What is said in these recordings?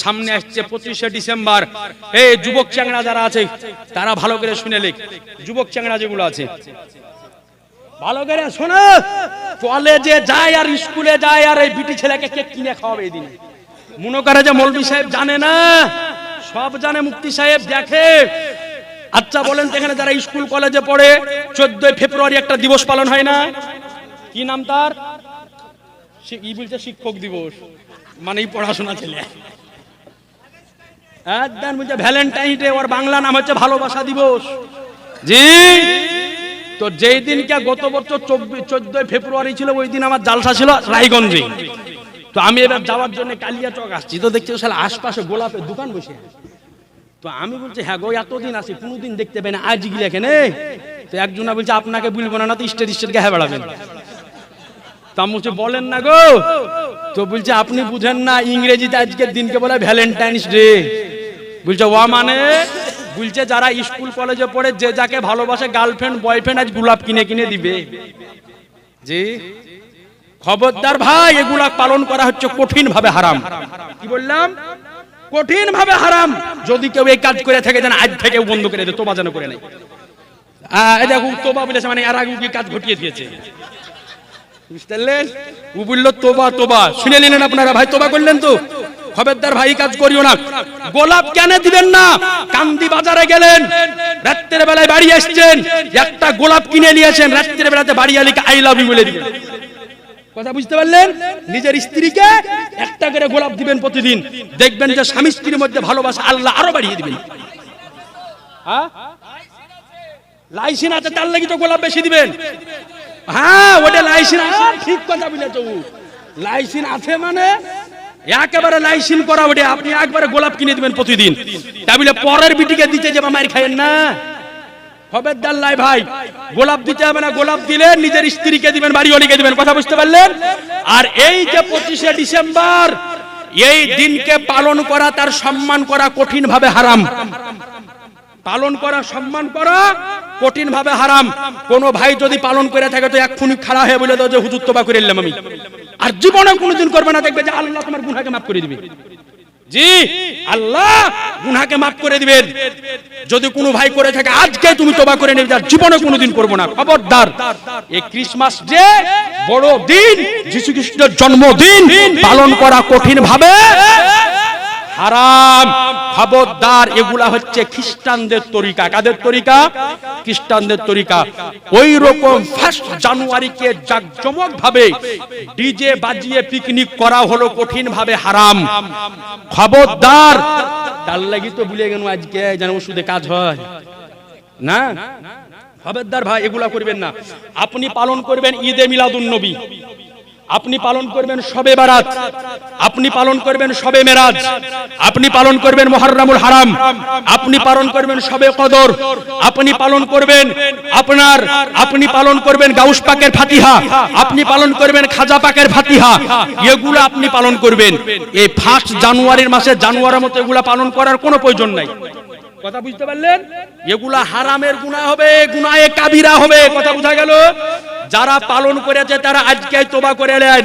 সামনে আসছে 25শে ডিসেম্বর। এই যুবক চ্যাংড়া যারা আছে তারা ভালো করে শুনে লেখ, যুবক চ্যাংড়া যেগুলো আছে ভালো করে শোনো। কলেজে যায় আর স্কুলে যায় আর এই বিটি ছেলেকে কেক কিনে খাওয়াবে এই দিনে। মনে করে যে মৌলভী সাহেব জানে না, সব জানে, মুফতি সাহেব দেখে। আচ্ছা বলেন তো, এখানে যারা স্কুল কলেজে পড়ে 14 ফেব্রুয়ারি একটা দিবস পালন হয় না, কি নাম তার? ই বলছে শিক্ষক দিবস, মানে পড়াশোনা ছেলে। একদম বলছে ভ্যালেন্টাইন ডে, ওর বাংলা নাম হচ্ছে ভালোবাসা দিবস। জি, তো যেই দিনকে গত বছর 14 ফেব্রুয়ারি ছিল, ওই দিন আমার জালসা ছিল রায়গঞ্জে। তো আমি এবার যাওয়ার জন্য কালিয়াচক আসছি, তো দেখছি ওখানে আশপাশে গোলাপের দোকান বসে। তো আমি বলছি হ্যাঁ গো, এতদিন আসি কোনোদিন দেখতে পাই না, আজ গিয়ে এখানে। তো একজনা বলছে আপনাকে বলবো না, তো স্টেট গায়ে বেড়াবেন। তো আমি বলছি বলেন না গো। তো বলছে আপনি বুঝেন না, ইংরেজিতে আজকের দিনকে বলে ভ্যালেন্টাইন্স ডে। বলছে ও মানে? বলছে যারা স্কুল কলেজে পড়ে যে যাকে ভালোবাসে, গার্লফ্রেন্ড বয়ফ্রেন্ড, আজ গোলাপ কিনে কিনে দিবে। জি খবরদার ভাই, এগুলা পালন করা হচ্ছে কঠিন ভাবে হারাম। কি বললাম? কঠিন ভাবে হারাম। যদি কেউ এই কাজ করে থাকে যেন আজ থেকে বন্ধ করে দেয়, তোবা যেন করে নাই। দেখো তোবা বলেছে মানে আর আগে কি কাজ ঘটিয়ে দিয়েছে, বুঝতে পারলেন? ও বললো তোবা তোবা, শুনে নিলেন আপনারা ভাই, তোবা করলেন তো? খবরদার ভাই কাজ করিও না। গোলাপ কেন দিবেন না? কান্দি বাজারে গেলেন, রাত্রের বেলায় বাড়ি আসছেন, একটা গোলাপ কিনে নিয়েছেন, রাত্রের বেলাতে বাড়ি আলিকে আই লাভ ইউ বলে দিবেন। কথা বুঝতে পারলেন? নিজের স্ত্রীকে একটা করে গোলাপ দিবেন প্রতিদিন, দেখবেন যে স্বামী স্ত্রীর মধ্যে ভালোবাসা আল্লাহ আরো বাড়িয়ে দিবেন। হ্যাঁ লাইসেন্স আছে, তার লাগি তো গোলাপ বেশি দিবেন। হ্যাঁ ওটা লাইসেন্স, ঠিক কথা বলেছ। লাইসেন্স আছে মানে একেবারে লাইসেন্স করা, ওটা আপনি একবারে গোলাপ কিনে দিবেন প্রতিদিন। তা বলে পরের বিটিকে দিতে যাবে মার খায়েন না। খবরদার লাই ভাই, গোলাপ দিতে হবে না। গোলাপ দিলে নিজের স্ত্রীকে দিবেন, বাড়িওয়ালিকে দিবেন। কথা বুঝতে পারলেন? আর এই যে 25শে ডিসেম্বর, এই দিনকে পালন করা, তার সম্মান করা কঠিন ভাবে হারাম। পালন করা, সম্মান করা কঠিন ভাবে হারাম। কোন ভাই যদি পালন করে থাকে তো এক্ষুনি খাড়া হয়ে বলে দাও যে হুজুর তোবা করে এলাম আমি, আর জীবনে কোনোদিন করবে না, দেখবে যে আল্লাহ তোমার গুনাহকে মাফ করে দিবে। জি আল্লাহ গুনাহকে মাফ করে দিবেন। যদি কোনো ভাই করে থাকে আজকে তুমি তোবা করে নেবে, আর জীবনে কোনোদিন করবো না। খবরদার, এই ক্রিসমাস ডে বড় দিন, যীশু খ্রিস্টের জন্মদিন পালন করা কঠিন ভাবে হারাম। খবরদার, এগুলা হচ্ছে খ্রিস্টানদের তরিকা। কাদের তরিকা? খ্রিস্টানদের তরিকা। ওই রকম 1 জানুয়ারিকে জাঁকজমক ভাবে ডিজে বাজিয়ে পিকনিক করা হলো কঠিন ভাবে হারাম। খবরদার, তার লাগি তো ভুলে গেল আজকে যেন ওষুধে কাজ হয় না। খবরদার ভাই, এগুলা করবেন না। আপনি পালন করবেন ঈদে মিলাদুন নবী, আপনি পালন করবেন শবে বারাত, আপনি পালন করবেন শবে মেরাজ, আপনি পালন করবেন মুহররমুল হারাম, আপনি পালন করবেন শবে কদর, আপনি পালন করবেন আপনি পালন করবেন গাউস পাকের ফাতিহা, আপনি পালন করবেন খাজা পাকের ফাতিহা। এগুলো আপনি পালন করবেন। এই 1 জানুয়ারির মাসে জানুয়ারির মতো এগুলা পালন করার কোনো প্রয়োজন নাই। কথা বুঝতে পারলেন? এগুলা হারামের গুনাহ হবে, গুনাহে কাবিরা হবে। কথা বোঝা গেল? যারা পালন করেছে তারা আজকে তোবা করে নেন,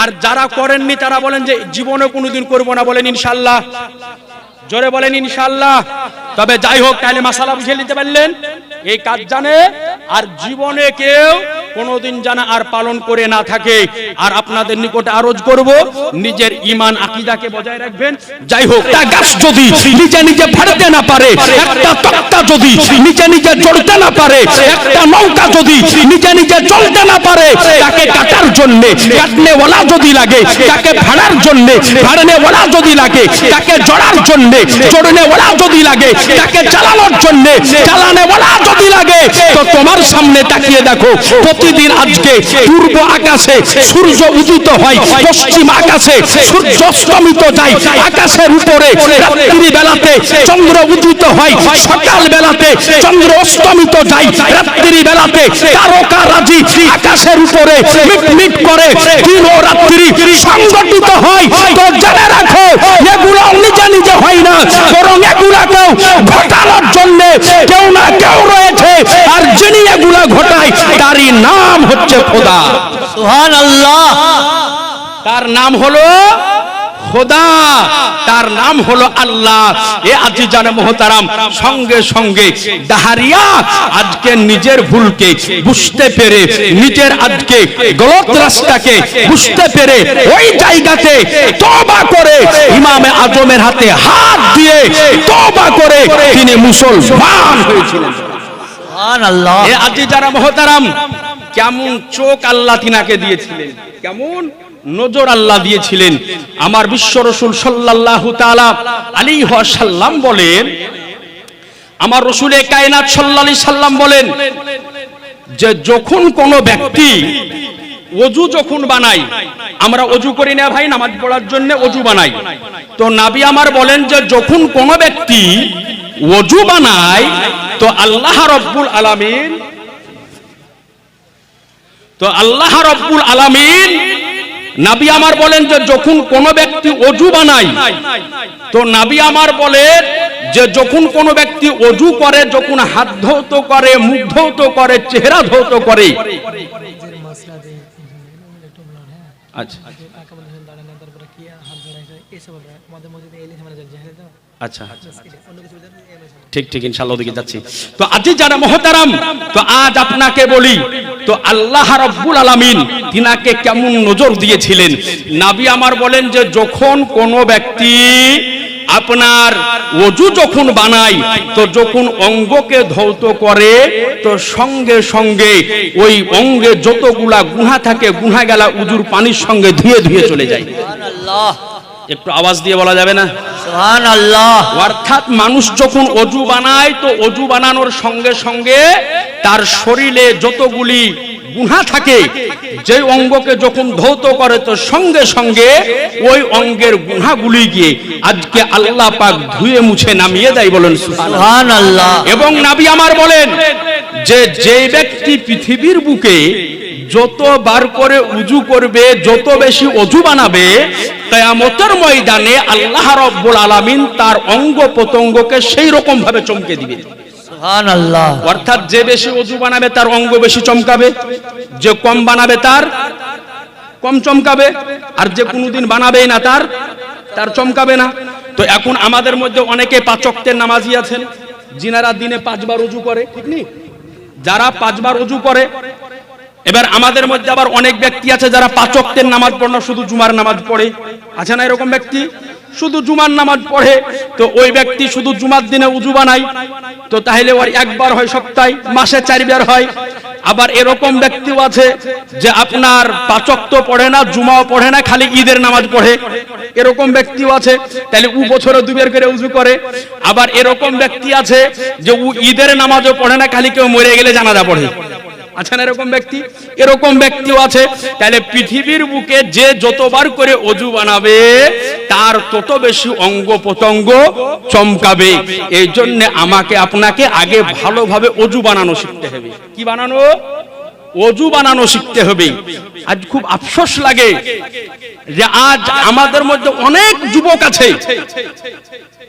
আর যারা করেননি তারা বলেন যে জীবনে কোনোদিন করবো না। বলেন ইনশাআল্লাহ, জোরে বলেন ইনশাআল্লাহ। তবে যাই হোক, তাহলে মাসালা বুঝে নিতে পারলেন, এই কাজ জানে আর জীবনে কেউ কোনোদিন জানা আর পালন করে না থাকে। আর আপনাদের নিকটে আরজ করব, নিজের ঈমান আকীদাকে বজায় রাখবেন। যাই হোক, একটা গাছ যদি নিজে নিজে ফাড়তে না পারে, একটা তক্তা যদি নিজে নিজে জড়তে না পারে, একটা নৌকা যদি নিজে নিজে চলতে না পারে, তাকে কাটার জন্য কাটনেওয়ালা যদি লাগে, তাকে ফাড়ার জন্য ফাড়নেওয়ালা যদি লাগে, তাকে জড়ার জন্য জড়নেওয়ালা যদি লাগে, তাকে চালানোর জন্য চালানেওয়ালা যদি লাগে, তো তোমার সামনে তাকিয়ে দেখো, প্রতিদিন আজকে পূর্ব আকাশে সূর্য উদিত হয়, পশ্চিম আকাশে সূর্য অস্তমিত যায়, আকাশের উপরে রাত্রি বেলাতে চন্দ্র উদিত হয়, সকাল বেলাতে চন্দ্র অস্তমিত যায়, রাত্রি বেলাতে তারকারাজি আকাশের উপরে মিটমিট করে দিন ও রাত্রি সংগঠিত হয়। তো জেনে রাখো, এগুলো নিজে নিজে হয় না, বরং এগুলাকেও ঘটানোর জন্য কেউ না কেউ রয়েছে, আর যিনি এগুলা ঘটায় তারই নাম হচ্ছে খোদা। সুবহানাল্লাহ। তার নাম হলো খোদা, তার নাম হলো আল্লাহ। এ আজিজানে মোহতারাম, সঙ্গে সঙ্গে ডাহারিয়া আজকে নিজের ভুলকে বুঝতে পেরে, নিজের আজকে গলত রাস্তাকে বুঝতে পেরে ওই জায়গাতে তওবা করে ইমামে আজমের হাতে হাত দিয়ে তওবা করে তিনি মুসলমান হয়েছিলেন। সুবহানাল্লাহ। এ আজিজানে মোহতারাম, কেমন চোখ আল্লাহ তিনাকে দিয়েছিলেন, কেমন নজর আল্লাহ দিয়েছিলেন। আমার বিশ্ব রাসূল সাল্লাল্লাহু তাআলা আলাইহি ওয়াসাল্লাম বলেন, আমার রাসূলে কায়নাত সাল্লাল্লাহু আলাইহি সাল্লাম বলেন যে যখন কোন ব্যক্তি ওযু যখন বানাই, আমরা ওযু করি না ভাই, নামাজ পড়ার জন্য ওযু বানাই, তো নবী আমার বলেন যে যখন কোন ব্যক্তি ওযু বানায় তো আল্লাহ রাব্বুল আলামিন, নবী আমার বলেন যে যখন কোন ব্যক্তি ওযু বানায়, তো নবী আমার বলেন যে যখন কোন ব্যক্তি ওযু করে, যখন হাত ধৌত করে, মুখ ধৌত করে, চেহারা ধৌত করে, আচ্ছা আচ্ছা ঠিক ঠিক ইনশাআল্লাহ ওদিকে যাচ্ছি। তো আজি যারা মুহতারাম, তো আজ আপনাকে বলি, তো আল্লাহ রাব্বুল আলামিন তিনাকে কেমন নজর দিয়েছিলেন। নবী আমার বলেন যে যখন কোন ব্যক্তি আপনার ওযু যখন বানায়, তো যখন অঙ্গকে ধৌত করে, তো সঙ্গে সঙ্গে ওই অঙ্গে যতগুলা গুনাহ থাকে, গুনাহগুলা ওযুর পানির সঙ্গে ধুয়ে ধুয়ে চলে যায়। সুবহানাল্লাহ। একটু আওয়াজ দিয়ে বলা যাবে না? সুবহানাল্লাহ। অর্থাৎ মানুষ যখন ওযু বানায়, তো ওযু বানানোর সঙ্গে সঙ্গে তার শরীরে যতগুলি গুনাহ থাকে, যে অঙ্গকে যখন ধৌত করে, তো সঙ্গে সঙ্গে ওই অঙ্গের গুনাহগুলি গিয়ে আজকে আল্লাহ পাক ধুয়ে মুছে নামিয়ে দেয়। বলেন সুবহানাল্লাহ। এবং নবী আমার বলেন যে যে ব্যক্তি পৃথিবীর বুকে যতবার করে ওযু করবে, যত বেশি ওযু বানাবে, কিয়ামতের ময়দানে আল্লাহ রাব্বুল আলামিন তার অঙ্গ প্রত্যঙ্গকে সেই রকম ভাবে চমকে দিবে। সুবহানাল্লাহ। অর্থাৎ যে বেশি ওযু বানাবে তার অঙ্গ বেশি চমকাবে, যে কম বানাবে তার কম চমকাবে, আর যে কোনোদিন বানাবেই না তার চমকাবে না। তো এখন আমাদের মধ্যে অনেকে 5 ওয়াক্তের নামাজি আছেন, যিনারা দিনে 5 বার ওযু করে, ঠিক নেই? যারা 5 বার ওযু করে, এবার আমাদের মধ্যে আবার অনেক ব্যক্তি আছে যারা 5 ওয়াক্তের নামাজ পড়ে না, শুধু জুমার নামাজ পড়ে। আছে না এরকম ব্যক্তি? শুধু জুমার নামাজ পড়ে, তো ওই ব্যক্তি শুধু জুমার দিনে ওযু বানায়, তো তাহলে ওর একবার হয় সপ্তাহে, মাসে 4 বার হয়। আবার এরকম ব্যক্তিও আছে যে আপনার 5 ওয়াক্ত পড়ে না, জুমাও পড়ে না, খালি ঈদের নামাজ পড়ে, এরকম ব্যক্তিও আছে। তাহলে ও বছরে 2 বার করে ওযু করে। আবার এরকম ব্যক্তি আছে যে ও ঈদের নামাজও পড়ে না, খালি কেউ মরে গেলে জানাজা পড়ে। আচ্ছা না এরকম ব্যক্তি? এরকম ব্যক্তিও আছে। তাহলে পৃথিবীর বুকে যে যতবার করে ওযু বানাবে তার তত বেশি অঙ্গ প্রত্যঙ্গ চমকাবে। এই জন্য আমাকে আপনাকে আগে ভালোভাবে ওযু বানানো শিখতে হবে। কি বানানো? ওযু বানানো শিখতে হবে। আজ খুব আফসোস লাগে যে আজ আমাদের মধ্যে অনেক যুবক আছে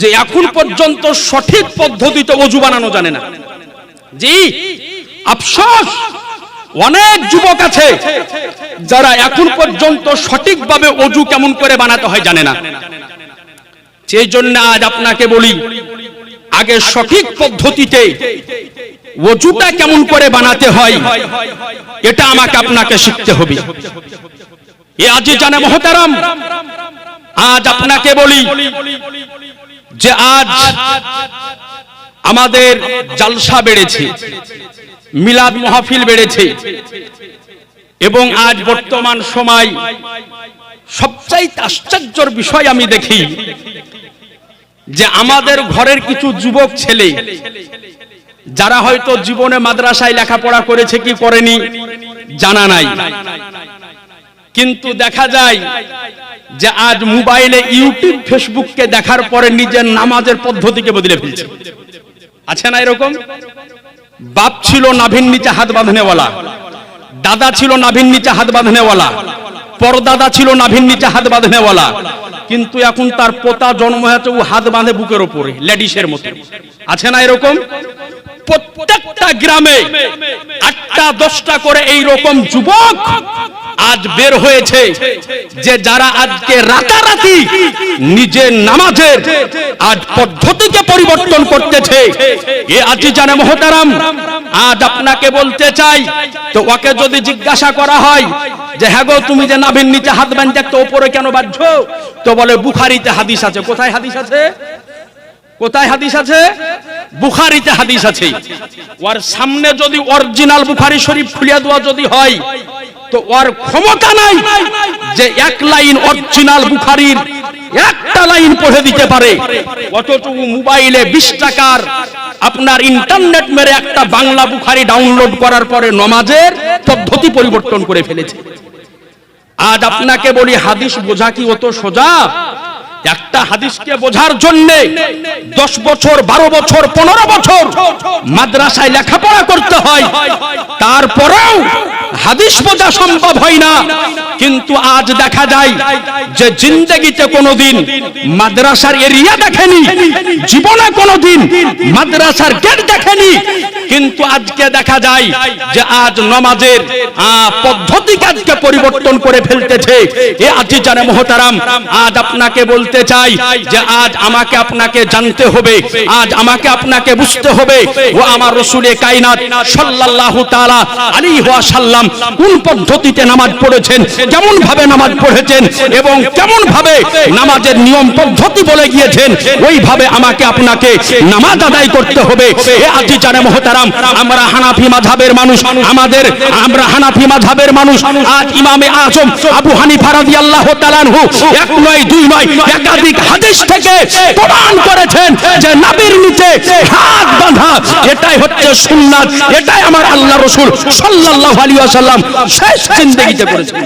যে এখন পর্যন্ত সঠিক পদ্ধতিতে ওযু বানানো জানে না। জি আফসোস, অনেক যুবক আছে যারা এখন পর্যন্ত সঠিকভাবে ওযু কেমন করে বানাতে হয় জানে না। সেই জন্য আজ আপনাকে বলি, আগে সঠিক পদ্ধতিতে ওযুটা কেমন করে বানাতে হয় এটা আমাকে আপনাকে শিখতে হবে। এ আজিজানে মুহতারাম, আজ আপনাকে বলি যে আজ আমাদের জালসা বেড়েছে, মিলাদ মাহফিল বেড়েছে, এবং আজ বর্তমান সময় সবচাইতে আশ্চর্যের বিষয় আমি দেখি যে আমাদের ঘরের কিছু যুবক ছেলে যারা হয়তো জীবনে মাদ্রাসায় লেখাপড়া করেছে কি করেনি জানা নাই, কিন্তু দেখা যায় যে আজ মোবাইলে ইউটিউব ফেসবুককে দেখার পরে নিজের নামাজের পদ্ধতিকে বদলে ফেলছে। আছে না এরকম? বাপ ছিল নাভির নিচে হাত বাঁধনেওয়ালা, দাদা ছিল নাভির নিচে হাত বাঁধনেওয়ালা, পরদাদা ছিল নাভির নিচে হাত বাঁধনেওয়ালা, কিন্তু এখন তার পোতা জন্ম হয়েছে ও হাত বাঁধে বুকের উপরে লেডিসের মতো। আছে না এরকম? প্রত্যেকটা গ্রামে 8টা 10টা করে এই রকম যুবক আজ বের হয়েছে যে যারা আজকে রাতারাতি নিজের নামাজের আজ পদ্ধতিকে পরিবর্তন করতেছে, এ আজিজানে মুহতারাম, আজ আপনাকে বলতে চাই, তো ওকে যদি জিজ্ঞাসা করা হয় যে হ্যাঁ গো তুমি যে নাভির নিচে হাত বাঁধতে তো উপরে কেন বাঁধছো, তো বলে বুখারীতে হাদিস আছে। কোথায় হাদিস আছে? কোথায় হাদিস আছে? বুখারীতে হাদিস আছে। ওর সামনে যদি অরিজিনাল বুখারী শরীফ খুলে দেওয়া যদি হয়, তো ওর ক্ষমতা নাই যে এক লাইন অরিজিনাল বুখারীর একটা লাইন পড়ে দিতে পারে। অতটুকু মোবাইলে 20 টাকার আপনার ইন্টারনেট মেরে একটা বাংলা বুখারী ডাউনলোড করার পরে নামাজের পদ্ধতি পরিবর্তন করে ফেলেছে। আজ আপনাকে বলি, হাদিস বোঝা কি অত সোজা? একটা হাদিসকে বোঝার জন্য 10 বছর, 12 বছর, 15 বছর মাদ্রাসায় লেখাপড়া করতে হয়, তারপরেও হাদিস বোঝা সম্ভব হয় না। কিন্তু আজ দেখা যায় যে জিন্দেগিতে কোনোদিন মাদ্রাসার এরিয়া দেখেনি, জীবনে কোনোদিন মাদ্রাসার গেট দেখেনি, কিন্তু আজকে দেখা যায় যে আজ নামাজের পদ্ধতিকে আজকে পরিবর্তন করে ফেলতেছে। এ আজিজানে মুহতারাম, আজ আপনাকে বলতে চাই যে আজ আমাকে আপনাকে জানতে হবে, আজ আমাকে আপনাকে বুঝতে হবে ও আমার রাসূলে কায়নাত সাল্লাল্লাহু তাআলা আলাইহি ওয়াসাল্লাম কোন পদ্ধতিতে নামাজ পড়েছেন, কেমন ভাবে নামাজ পড়েছেন এবং কেমন ভাবে নামাজের নিয়ম পদ্ধতি বলে গিয়েছেন, ওইভাবে আমাকে আপনাকে নামাজ আদায় করতে হবে। এ আজিজানে মুহতারাম, আমরা হানাফি মাযহাবের মানুষ, আমরা হানাফি মাযহাবের মানুষ। আজ ইমামে আযম আবু হানিফা রাদিয়াল্লাহু তাআলা আনহু এক নয় দুই নয় একাধিক হাদিস থেকে প্রমাণ করেছেন যে নবীর নিচে হাত বাঁধা এটাই হচ্ছে সুন্নাত, এটাই আমার আল্লাহর রাসূল সাল্লাল্লাহু আলাইহি ওয়াসাল্লাম শেষ জিন্দেগিতে করেছেন।